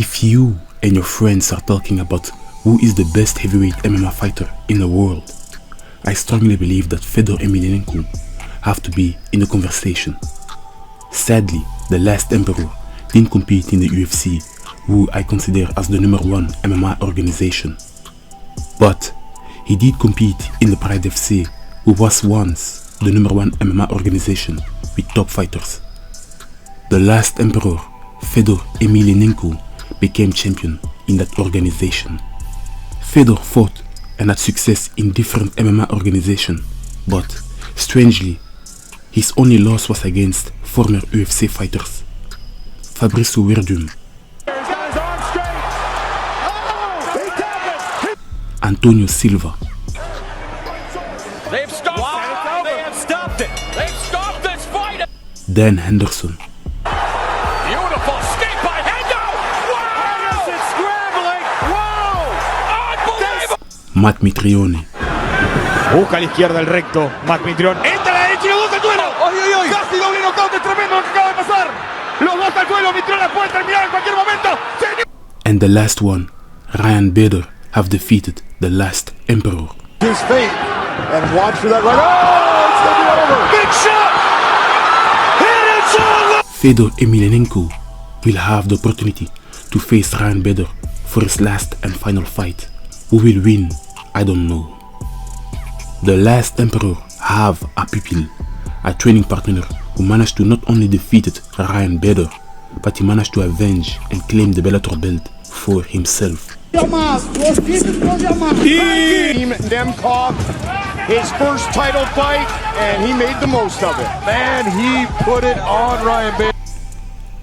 If you and your friends are talking about who is the best heavyweight MMA fighter in the world, I strongly believe that Fedor Emelianenko have to be in the conversation. Sadly, the last emperor didn't compete in the UFC, who I consider as the #1 MMA organization. But he did compete in the Pride FC, who was once the #1 MMA organization with top fighters. The last emperor, Fedor Emelianenko, became champion in that organization. Fedor fought and had success in different MMA organizations, but strangely, his only loss was against former UFC fighters Fabrice Werdum, Antonio Silva, They've stopped it. They have stopped it. They've stopped this fight. Dan Henderson, Beautiful escape by Hendo. Wow! It's scrambling. Wow! Unbelievable. Matt Mitrione, Busca a la izquierda el recto. Matt Mitrione. Entra a la derecha y lo busca el duelo. ¡Ay! Casi doble knockout. Es tremendo lo que acaba de pasar. Los dos al duelo. Mitrione puede terminar en cualquier momento. and the last one, Ryan Bader, have defeated the last emperor. His feet and watch for that right. Oh, it's gonna be over. Big shot. And it's all. Fedor Emelianenko will have the opportunity to face Ryan Bader for his last and final fight. Who will win? I don't know. The last emperor have a pupil, a training partner who managed to not only defeat Ryan Bader, but he managed to avenge and claim the Bellator belt for himself. Vadim Nemkov, his first title fight, and he made the most of it. Man, he put it on Ryan Bader.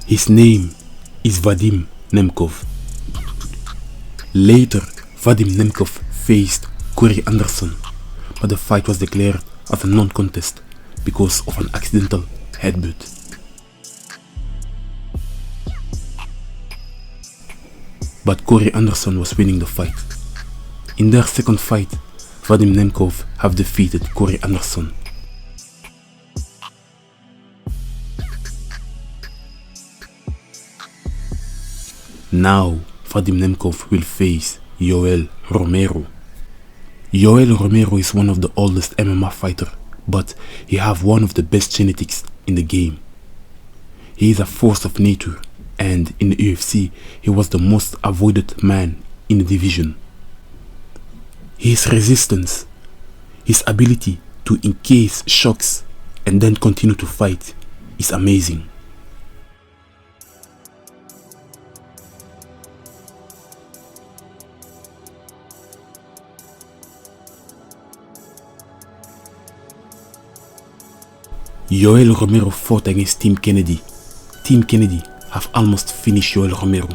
His name is Vadim Nemkov. Later, Vadim Nemkov faced Corey Anderson, but the fight was declared as a non-contest because of an accidental headbutt. But Corey Anderson was winning the fight. In their second fight, Vadim Nemkov have defeated Corey Anderson. Now, Vadim Nemkov will face Yoel Romero. Yoel Romero is one of the oldest MMA fighter, but he have one of the best genetics in the game. He is a force of nature, and in the UFC, he was the most avoided man in the division. His resistance, his ability to encase shocks and then continue to fight is amazing. Yoel Romero fought against Team Kennedy. Team Kennedy have almost finished Yoel Romero.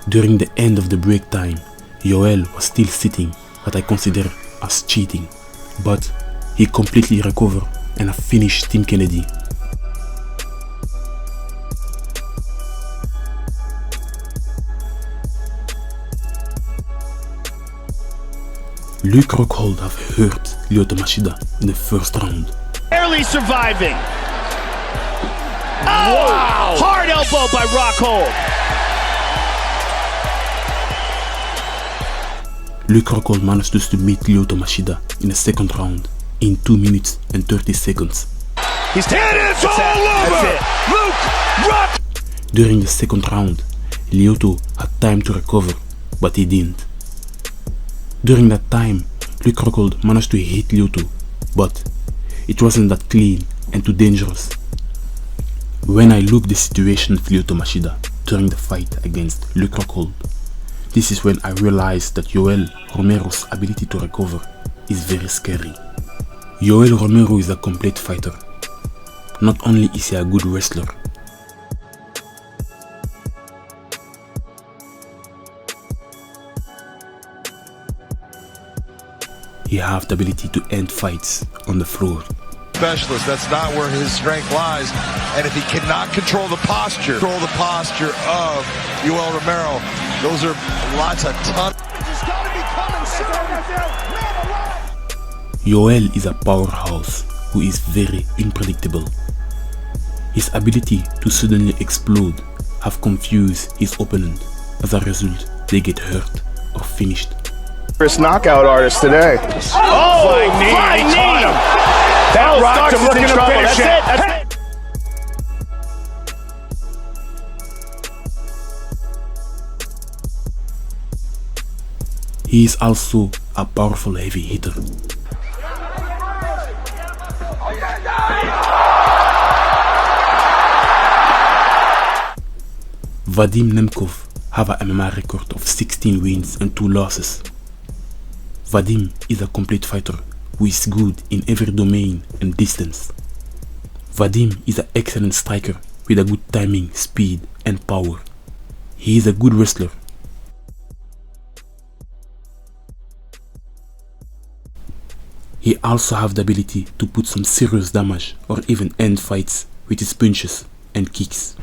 During the end of the break time, Yoel was still sitting, what I consider as cheating, but he completely recovered and finished Team Kennedy. Luke Rockhold have hurt Lyoto Machida in the first round. Barely surviving. Oh! Wow. Hard elbow by Rockhold. Luke Rockhold managed to submit Lyoto Machida in the second round in 2 minutes and 30 seconds. He's taking it. It's all over. Luke Rock. During the second round, Lyoto had time to recover, but he didn't. During that time, Luke Rockhold managed to hit Lyoto, but it wasn't that clean and too dangerous. When I looked the situation of Lyoto Machida during the fight against Luke Rockhold, this is when I realized that Yoel Romero's ability to recover is very scary. Yoel Romero is a complete fighter. Not only is he a good wrestler, he has the ability to end fights on the floor. Specialist, that's not where his strength lies. And if he cannot control the posture of Yoel Romero, those are lots of ton. Yoel is a powerhouse who is very unpredictable. His ability to suddenly explode have confused his opponent. As a result, they get hurt or finished. First knockout artist today. Oh, flying knee. He caught him. That rocked him, looking to finish it. That's it. He is also a powerful heavy hitter. Vadim Nemkov have a MMA record of 16 wins and 2 losses. Vadim is a complete fighter who is good in every domain and distance. Vadim is an excellent striker with a good timing, speed and power. He is a good wrestler. He also have the ability to put some serious damage or even end fights with his punches and kicks.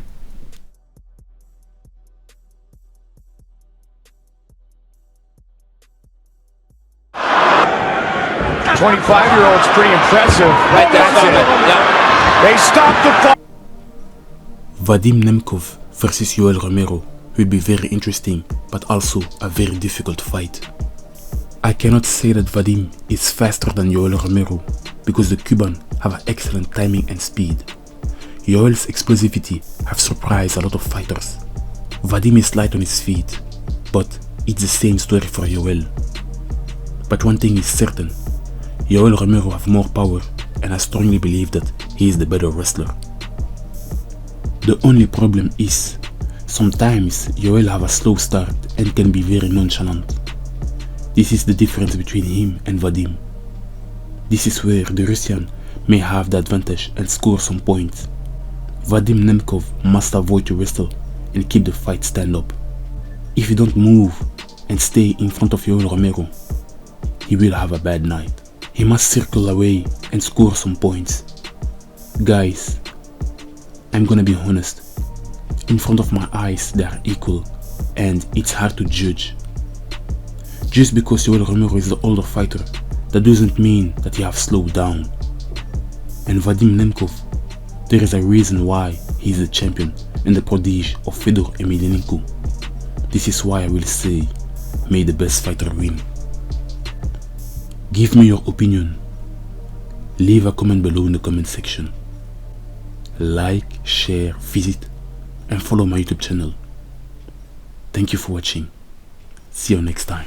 The 25-year-old's pretty impressive. Right, that's it. Yeah. They stopped the fight. Vadim Nemkov versus Yoel Romero will be very interesting, but also a very difficult fight. I cannot say that Vadim is faster than Yoel Romero because the Cuban have excellent timing and speed. Yoel's explosivity have surprised a lot of fighters. Vadim is light on his feet, but it's the same story for Yoel. But one thing is certain, Yoel Romero have more power and I strongly believe that he is the better wrestler. The only problem is, sometimes Yoel have a slow start and can be very nonchalant. This is the difference between him and Vadim. This is where the Russian may have the advantage and score some points. Vadim Nemkov must avoid to wrestle and keep the fight stand up. If you don't move and stay in front of Yoel Romero, he will have a bad night. He must circle away and score some points. Guys, I'm gonna be honest. In front of my eyes they are equal and it's hard to judge. Just because Yoel Romero is the older fighter, that doesn't mean that he have slowed down. And Vadim Nemkov, there is a reason why he is the champion and the prodigy of Fedor Emelianenko. This is why I will say, may the best fighter win. Give me your opinion. Leave a comment below in the comment section. Like, share, visit and follow my YouTube channel. Thank you for watching. See you next time.